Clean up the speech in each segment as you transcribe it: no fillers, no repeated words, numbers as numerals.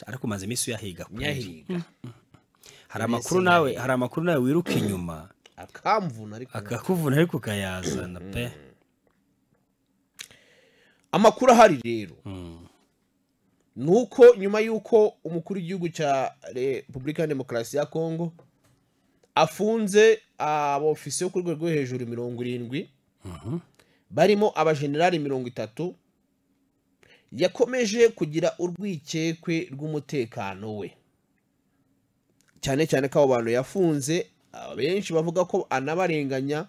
ariko maze imisi yahiga nyahiga hari amakuru nawe wiruka inyuma akakuvuna ariko kayazana pe amakuru ahari rero nuko nyuma yuko umukuru w'igihugu cya Repubulika ya Demokarasi ya Kongo afunze abofisiye ku rwego rwo hejuru 70 barimo abajenerali 30 yakomeje kugira urwikekwe rw'umutekano we cyane cyane ko abo bantu yafunze benshi bavuga ko anabarenganya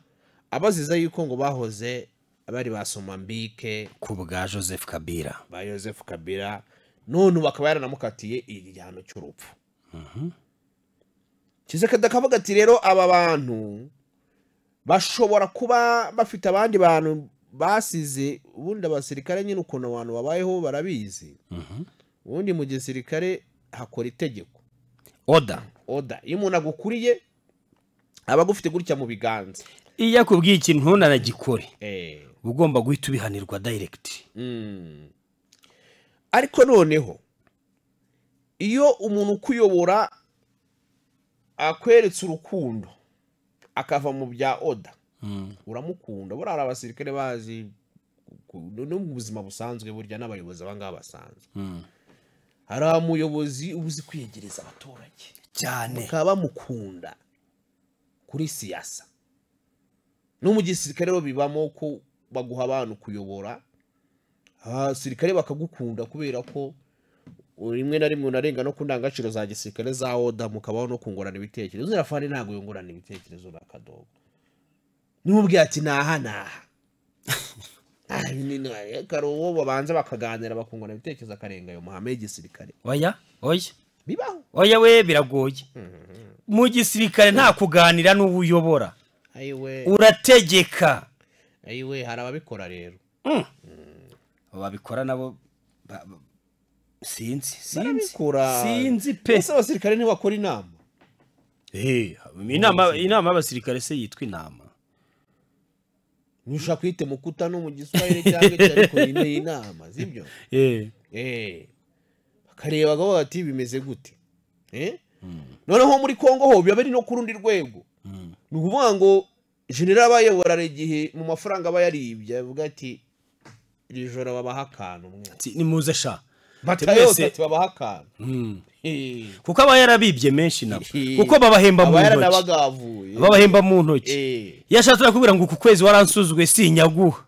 abaziza yuko ngo bahoze abari basoma mbike ku bwa Joseph Kabila none bakaba yaranamukatiye igihano cy'urupfu Tshisekedi akavuga ati rero aba bantu bashobora kuba bafite abandi bantu basize ubundi abasirikare nyine ukuntu abantu babayeho barabizi ubundi mu gisirikare hakora itegeko oda iyo umuntu agukuriye aba agufite gutya mu biganza iyo akubwiye ikintu ntunaragikore ugomba guhita ubihanirwa direct ariko noneho iyo umuntu ukuyobora akweretse urukundo akava mu bya oda uramukunda burara abasirikare bazi no mu buzima busanzwe burya n'abayobozi abangaba basanzwe hari umuyobozi ubuzi kwiyegereza abaturage cyane bakaba bamukunda kuri siyasa no mu gisirikare bibamo ko baguha abantu kuyobora abasirikare bakagukunda kubera ko rimwe na rimwe unarenga no kundangaciro za gisirikare za oda mukabaho no kungurana ibitekerezo zirafani ntago yungurana ibitekerezo bakadogo n'ubwe ati naha karuwo babanza bakaganira bakungurana ibitekerezo akarenga ayo mahame y'igisirikare oya bibaho oya we biragoye mu gisirikare nta kuganira n'ubuyobora urategeka hari ababikora rero babikora nabo sinzi pe ese abasirikare ntibakora inama inama y'abasirikare se yitwa inama ntushaka kwite mukuta no mu Giswahili cyangwa ariko ni inama zibyo bakareba ngo bati bimeze gute noneho muri Kongo ho biba bari no ku rundi rwego ni ukuvuga ngo general bayobora igihe mu mafaranga aba yaribye avuga ati iri joro babaha akantu ni muze sha batayose ati babaha akantu kuko aba yarabibye menshi nabo kuko babahemba mu ntoki babahemba mu ntoki yashatse kubwira ngo ku kwezi waransuzugwe sinyaguha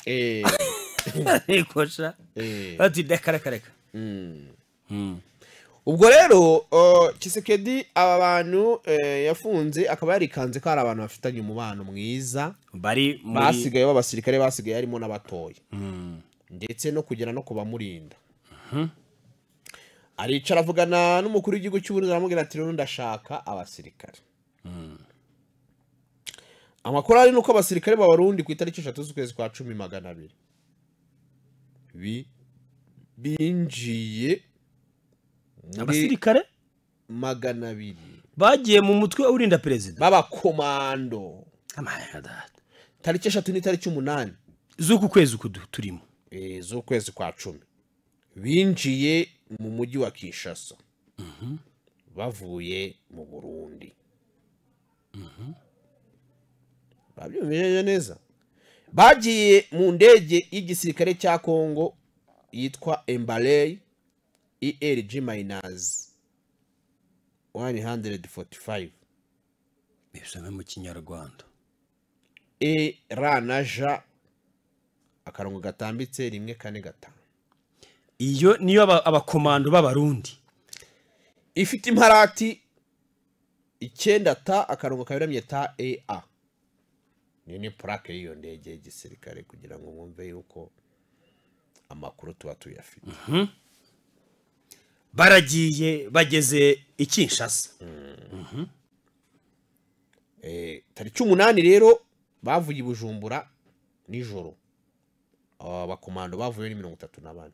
ariko sha ati reka ubwo rero Tshisekedi aba bantu yafunze akaba yarikanze ko ari abantu bafitanye umubano mwiza bari basigaye b'abasirikare basigaye harimo n'abatoya ndetse no kugera no kubamurinda aricara avugana n'umukuru w'igihugu cy'u Burundi aramubwira ati rero ndashaka abasirikare amakuru ari nuko abasirikare b'abarundi ku itariki 3 z'ukwezi kwa 10 binjiye abasirikare 200 bagiye mu mutwe urinda president b'abakomando tariki 3 n'itariki 8 z'uku kwezi turimo z'ukwezi kwa 10 binjiye mu mujyi wa Kinshasa bavuye mu Burundi babyumvije neza bagiye mu ndege y'igisirikare cya Kongo yitwa Embaley ERG-145 bisome mu Kinyarwanda ranaja akarongo gatambitse 145 iyo niyo abakomando b'abarundi ifite imparati 9 ta akarongo kabiramye ta EA ni plaque y'iyo ndege y'igisirikare kugira ngo mwumve yuko amakuru tuba tuyafite baragiye bageze Kinshasa tariki 8 rero bavuye Bujumbura nijoro abakomando bavuye ni 34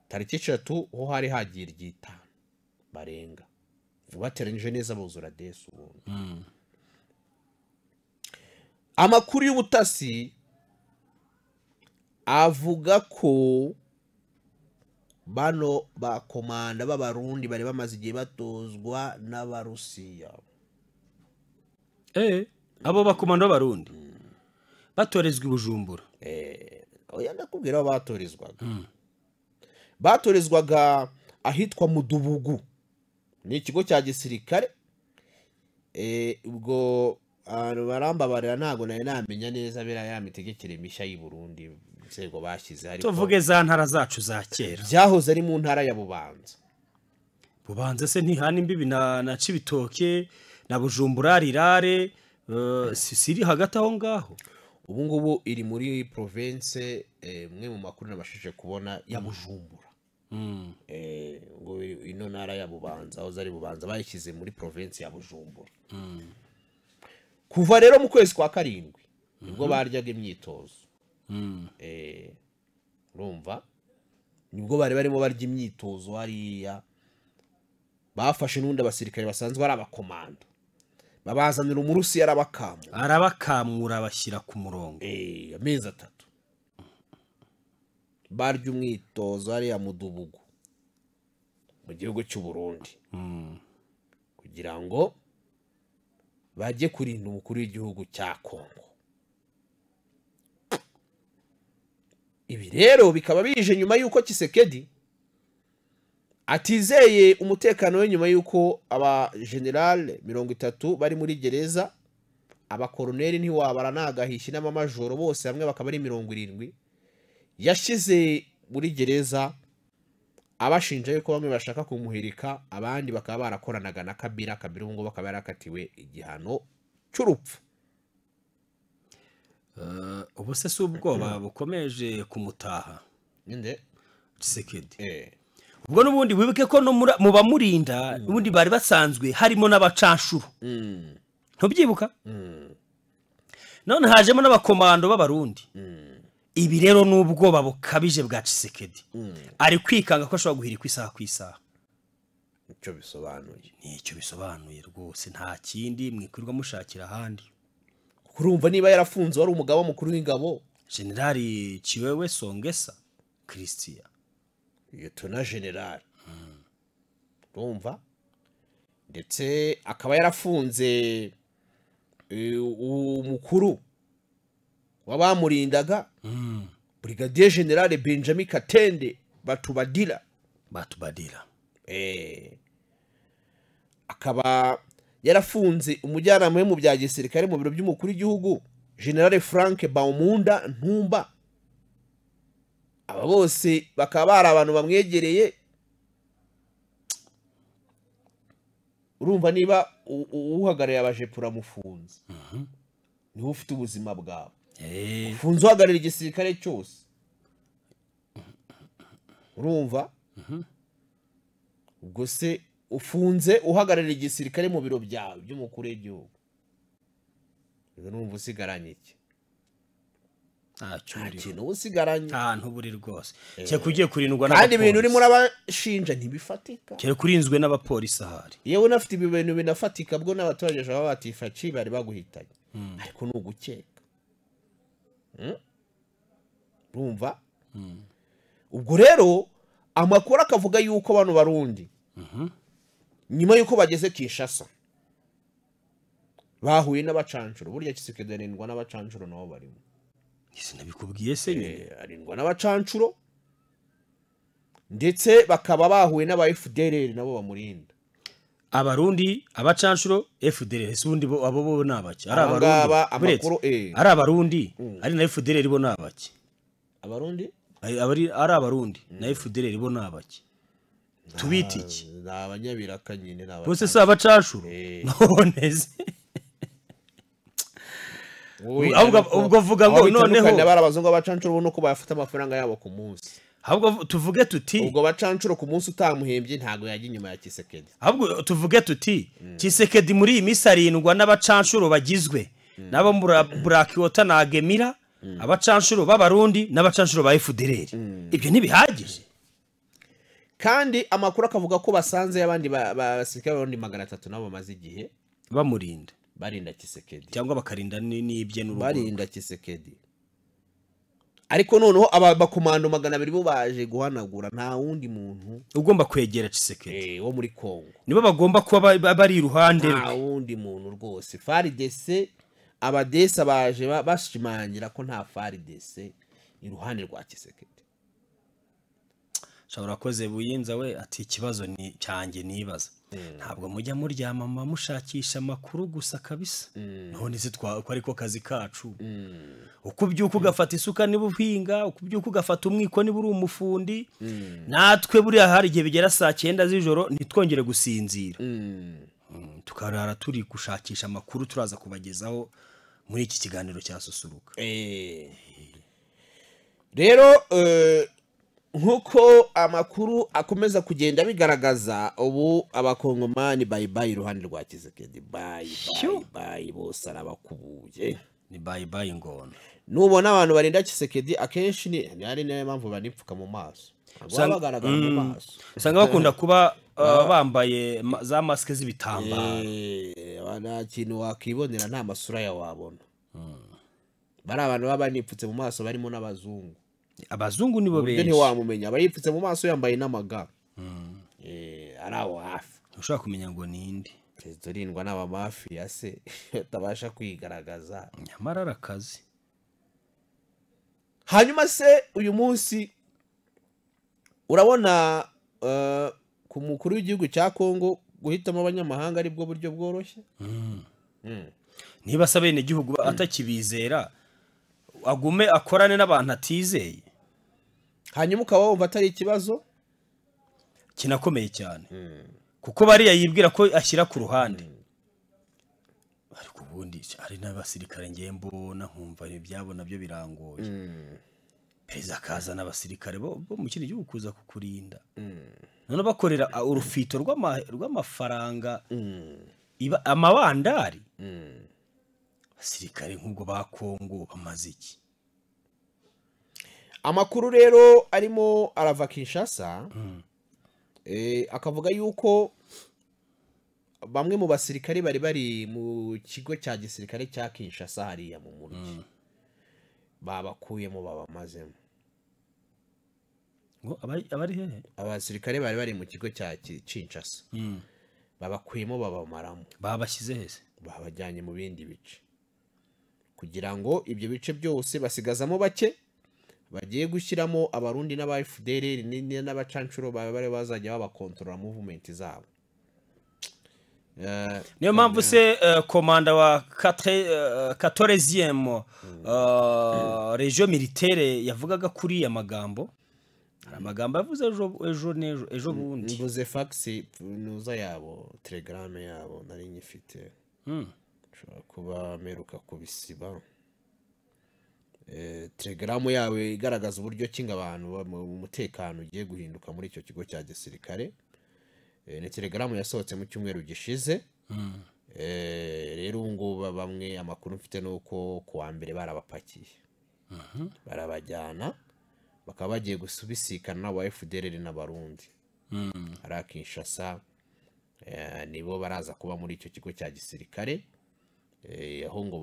tariki 3 ho hari hagiye ryita barenga bateranije neza buzura desu amakuru y'ubutasi avuga ko bano bakomanda b'abarundi bari bamaze igihe batozwa n'abarusiya. abo bakomanda b'abarundi batorezwa i Bujumbura. Oya ndakubwira aho batorezwaga. Batorezwaga ahitwa Mudubugu, ni ikigo cya gisirikare. Ubwo barambabarira ntago nari namenya neza bera ya mitegekere mishya y'u Burundi nzego bashyize. Ariko tuvuge za ntara zacu za kera byahoze ari mu ntara ya Bubanza. Bubanza se ntihana imbibi na Cibitoke na Bujumbura rirare, siri hagati aho ngaho. Ubu ngubu iri muri province mwe mu makuru nabashije kubona ya Bujumbura. Ngo ino ntara ya Bubanza aho zari Bubanza bayishyize muri province ya Bujumbura. Kuva rero mu kwezi kwa karindwi nibwo baryaga imyitozo. Urumva nibwo bari barimo barya imyitozo hariya. Bafashe n'undi abasirikare basanzwe ari abakomando, babazanira umurusi arabakamura bashyira ku murongo. Amezi 3 barya umwitozo hariya Mudubugu mu gihugu cy'u Burundi, kugira ngo bajye kurinda umukuru w'igihugu cya Kongo. Ibi rero bikaba bije nyuma y'uko Tshisekedi atizeye umutekano we, nyuma y'uko aba general 30 bari muri gereza, abakoroneli ntiwabara nagahishi n'amamajoro bose hamwe bakaba ari 70 yashize muri gereza, abashinja yuko bamwe bashaka kumuhirika, abandi bakaba barakoranaga na Kabila. Kabila ngo bakaba yarakatiwe igihano cy'urupfu. Ubu se ubwoba bukomeje kumutaha ninde Tshisekedi. Ubwo nubundi wibuke ko no mu bamurinda ubundi bari basanzwe harimo n'abacanshuro. Ntubyibuka? None hajemo n'abakomando b'abarundi. Ibi rero n'ubwoba bukabije bwa Tshisekedi. Ari kwikanga ko ashobora guhirikwa isaha ku isaha. Nicyo bisobanuye rwose, nta kindi mwikwirwa mushakira ahandi. Kurumva niba yarafunze wari umugabo mukuru w'ingabo Generali Chiwewe Songesa Christian, Lieutenant General. Urumva ndetse akaba yarafunze umukuru wabamurindaga Brigadier General Benjamin Katende Batubadira. Akaba yarafunze umujyanama we mu bya gisirikare mu biro by'umukuru w'igihugu General Frank Baumunda Ntumba. Aba bose bakaba bari abantu bamwegereye. Urumva niba uhagarariye abajepura mufunze, niho ufite ubuzima bwawe. Ufunze uhagarariye igisirikare cyose. Urumva ubwo se ufunze uhagarariye igisirikare mu biro byawe by'umukuru w'igihugu, urumva usigaranye iki? Nta kintu usigaranye, nta buri rwose. Cye kugiye kurindwa n'abapolisi, kandi ibintu urimo urabashinja ntibifatika. Cye kurinzwe n'abapolisi ahari. Yewe unafite ibintu binafatika bwo n'abaturage baba batifaci bari baguhitanye. Ariko n'ugukeka. Urumva? Ubwo rero amakuru akavuga yuko bano barundi nyuma yuko bageze Kinshasa bahuye n'abacanshuro. Burya Tshisekedi arindwa n'abacanshuro nabo barimo. Ese nabikubwiye se nyine, arindwa n'abacanshuro ndetse bakaba bahuye n'aba FDLR nabo bamurinda. Abarundi abacanshuro FDLR sundi abo nabaki ari abarundi, ari abarundi ari na FDLR bo nabaki. Abarundi ari abarundi na FDLR bo nabaki. Tubita iki? Abanyabiraka nyine n'aba bose se abacanshuro none se. Ubwo vuga ngo noneho barabazungu abacanshuro nuko bayafata amafaranga yabo ku munsi. Ahubwo tuvuge tuti ubwo bacanshuro ku munsi utamuhembye ntago yaje inyuma ya Tshisekedi. Ahubwo tuvuge tuti Tshisekedi muri iyi minsi arindwa n'abacanshuro bagizwe nabo Black Water na Gemira, abacanshuro b'abarundi n'abacanshuro ba FDLR. Ibyo ntibihagije. Kandi amakuru akavuga ko basanze y'abandi basirikare b'abarundi 300 nabo bamaze igihe bamurinda, barinda Tshisekedi cyangwa bakarinda n'ibye n'urugo barinda Tshisekedi. ariko noneho abakomando 200 bo baje guhanagura nta wundi muntu ugomba kwegera Tshisekedi wo muri Kongo nibo bagomba kuba bari iruhande nta wundi muntu rwose FARDC abadesa baje bashimangira ko nta FARDC iruhande rwa Tshisekedi shobora koze buyinza we ati ikibazo ni cyanjye nibaza ntabwo mujya muryama mushakisha makuru gusa kabisa none se ko ariko kazi kacu uko byuko ugafata isuka niba uhinga uko byuko ugafata umwiko niba uri umufundi natwe buriya hari igihe bigera saa 9 z'ijoro ntitwongere gusinzira tukarara turi gushakisha makuru turaza kubagezaho muri iki kiganiro cya Susuruka rero nkuko amakuru akomeza kugenda bigaragaza ubu abakongomani bye iruhande rwa Tshisekedi bye bose arabakubuye ni bye ngona nubona abantu barinda Tshisekedi akenshi ni ari nayo mpamvu banipfuka mu maso bagaragara mu maso usanga bakunda kuba bambaye za maske z'ibitambaro nta kintu wakibonera nta masura ya wabona bari abantu baba banipfutse mu maso barimo n'abazungu abazungu nibo benshi ntiwamumenya baripfutse mu maso yambaye n'amaga araho hafi ushaka kumenya ngo ninde Perezida urindwa n'abamafiya se utabasha kwigaragaza nyamara arakazi hanyuma se uyu munsi urabona ku mukuru w'igihugu cya Kongo guhitamo abanyamahanga ari bwo buryo bworoshye niba sabene igihugu atakibizera agume akorane n'abantu atizeye hanyuma ukaba wumva atari ikibazo kinakomeye cyane kuko bariya yibwira ko ashyira ku ruhande ariko ubundi ari n'abasirikare ngembona nkumva ibyabo nabyo birangoye perezida akaza n'abasirikare bo mu kindi gihugu kuza kukurinda none bakorera urufito rw'amafaranga amabandari abasirikare nk'ubwo ba Kongo bamaze iki amakuru rero arimo arava Kinshasa akavuga yuko bamwe mu basirikare bari mu kigo cya gisirikare cya Kinshasa hariya mu muryi babakuyemo babamazemo ngo abari hehe abasirikare bari mu kigo cya Kinshasa babakuyemo babamaramo babashyize hese babajyanye mu bindi bice kugira ngo ibyo bice byose basigazamo bake bagiye gushyiramo abarundi n'aba FDLR n'abacancuro bari bazajya babakontorora movement zabo niyo mpamvu se komanda wa 14e region militaire yavugaga kuri ya magambo hari amagambo yavuze ejo bundi mvuze fax nuza yabo telegram yabo nari nyifite ushobora kuba meruka kubisiba telegram yawe igaragaza uburyo kinga abantu mu mutekano ugiye guhinduka muri icyo kigo cya gisirikare ni telegram yasohotse mu cyumweru gishize rero ngo bamwe amakuru mfite nuko kuwa mbere barabapakiye barabajyana bakaba bagiye gusubisikana wa FDLR n'abarundi ari Kinshasa nibo baraza kuba muri icyo kigo cya gisirikare aho ngo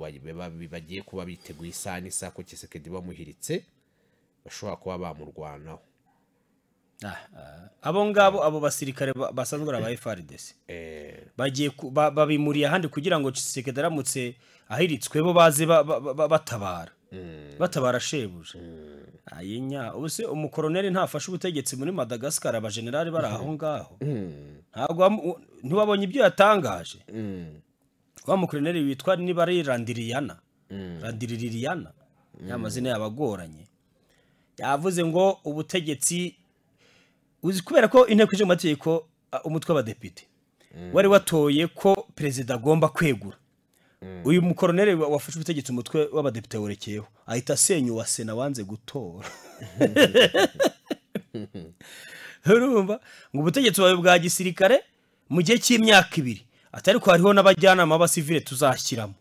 bagiye kuba biteguye isa ko Tshisekedi bamuhiritse bashobora kuba bamurwanaho abo ngabo abo basirikare basanzwe aba FARDC bagiye babimuriye ahandi kugira ngo Tshisekedi aramutse ahiritswe bo baze batabara shebuja ayinya ubuse umukoroneli ntafashe ubutegetsi muri Madagascar abagenerali bari aho ngaho ntabwo ntiwabonye ibyo yatangaje wa mukoroneli witwa niba ari Randiriyana y'amazina yabagoranye yavuze ngo ubutegetsi uzi kubera ko inteko y'amategeko umutwe w'abadepite wari watoye ko perezida agomba kwegura uyu mukoroneli wafashe ubutegetsi umutwe w'abadepite werekeyeho ahita asenya uwa sena wanze gutora urumva ngo ubutegetsi bwawe bwa gisirikare mu gihe cy'imyaka 2 atari ko hariho n'abajyanama b'abasivile tuzashyiramo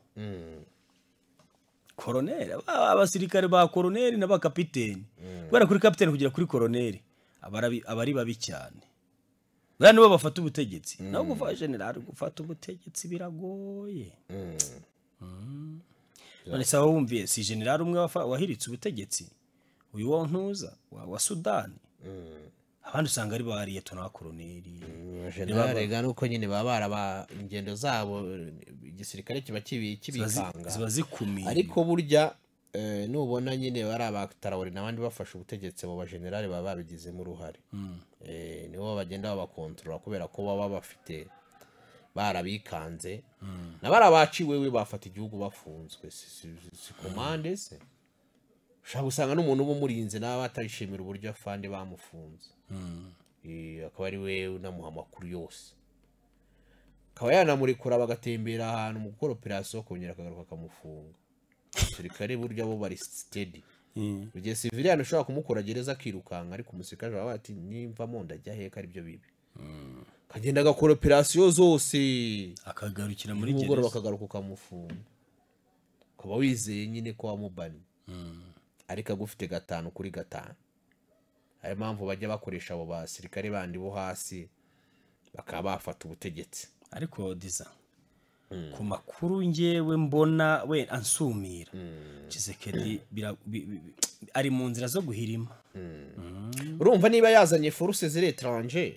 koroneli abasirikare ba koroneli n'abakapiteni kubera kuri kapiteni kugera kuri koroneli abari babi cyane bwa nibo bafata ubutegetsi naho gufasha general gufata ubutegetsi biragoye none se wumviye si general umwe wahiritse ubutegetsi uyu wo ntuza wa Sudani abandi usanga ari ba liyetona ba koloneli generale ga nuko nyine baba baraba ingendo zabo igisirikare kiba kibikanga ziba zikumiye ariko burya nubona nyine bari abatarawuri n'abandi bafashe ubutegetsi abo bagenerale baba babigizemo uruhare nibo bagenda babakontorora kubera ko baba bafite barabikanze n'abari abaciwewe bafata igihugu bafunzwe si komande se ushaka gusanga n'umuntu uba umurinze nawe atayishimira uburyo afande bamufunze akaba ari we unamuha amakuru yose akaba yanamurekura bagatembera ahantu mu gukora operasiyo kongera akagaruka akamufunga umusirikare burya bo bari steady igihe civilian ushobora kumukora gereza akirukanka ariko umusirikare baba bati nimvamo ndajya heka aribyo bibi kagenda agakora operasiyo zose akagarukira muri gereza bakagaruka ukamufunga ukaba wizeye nyine ko wamubani ariko agufite 5-5 ayo mpamvu bajya bakoresha abo basirikare bandi bo hasi bakaba bafata ubutegetsi ariko diza ku makuru ngewe mbona we ansumira Tshisekedi ari mu nzira zo guhirima urumva niba yazanye force ziri étranger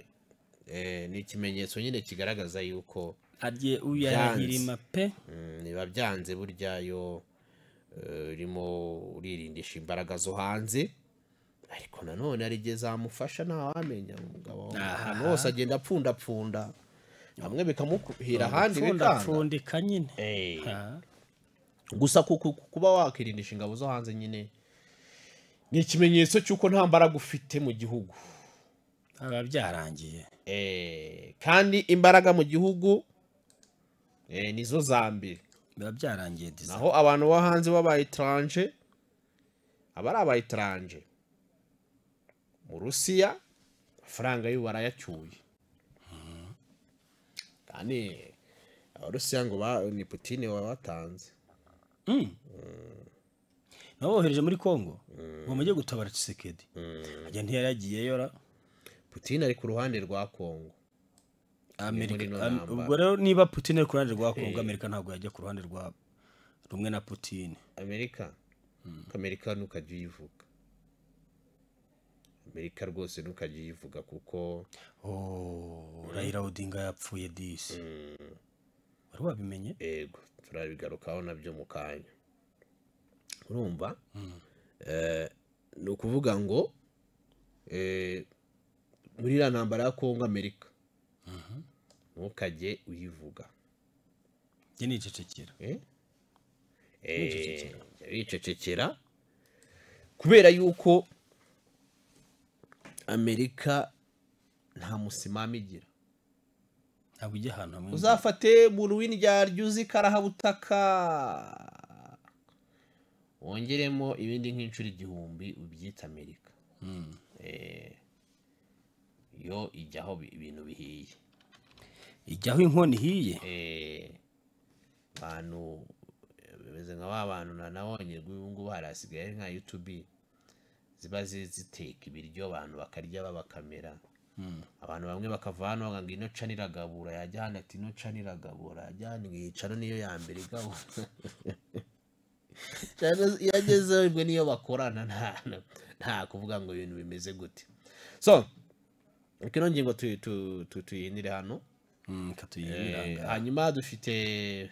ni ikimenyetso nyine kigaragaza yuko agiye uyahirima pe niba byanze burya yo urimo uririndisha imbaraga zo hanze ariko nanone arigeze zamufasha ntawamenya umugabo ahantu hose agenda apfundapfunda hamwe bikamuhira ahandi bikanga nyine gusa kuba wakirindisha ingabo zo hanze nyine ni ikimenyetso cy'uko nta mbaraga ufite mu gihugu aba byarangiye kandi imbaraga mu gihugu nizo za mbere biba byarangiye naho abantu bo hanze b'abayitranje aba ari abayitranje mu Rusiya amafaranga y'ubu barayacyuye kandi abarusiya ngo ni Putin wabatanze nabo bohereje muri Kongo ngo mujye gutabara Tshisekedi ajya ntiyaragiyeyo ra Putin ari ku ruhande rwa Kongo Amerika ubwo rero niba Putin ari ku ruhande rwa Kongo Amerika ntabwo yajya ku ruhande rwa rumwe na Putin Amerika nukajya uyivuga Amerika rwose nukajya uyivuga kuko Raila Odinga yapfuye disi wari wabimenye yego turabigarukaho nabyo mu kanya urumva ni ukuvuga ngo muri iriya ntambara ya Kongo Amerika ntukajye uyivuga njye nicecekera wicecekera kubera yuko Amerika nta musimama igira ntabwo ijya ahantu hamwe uzafate umuntu w'indyarya uzi karahabutaka wongeremo ibindi nk'inshuro 1000 ubyita Amerika yo ijyaho ibintu bihiye ijyaho inkoni hiye abantu bemeze nka abantu nabonye ngubu harasigaye nka YouTube ziba ziteka ibiryo abantu bakarya babakamera abantu bamwe bakava hano ngo ino canira gabura yajya hano ati ino canira gabura yajya hano ngicaro niyo ya mbere gabo yageze ubwo niyo bakorana nta kuvuga ngo ibintu bimeze gute so kino ngingo tuyinire hano katuyinira hanyuma dufite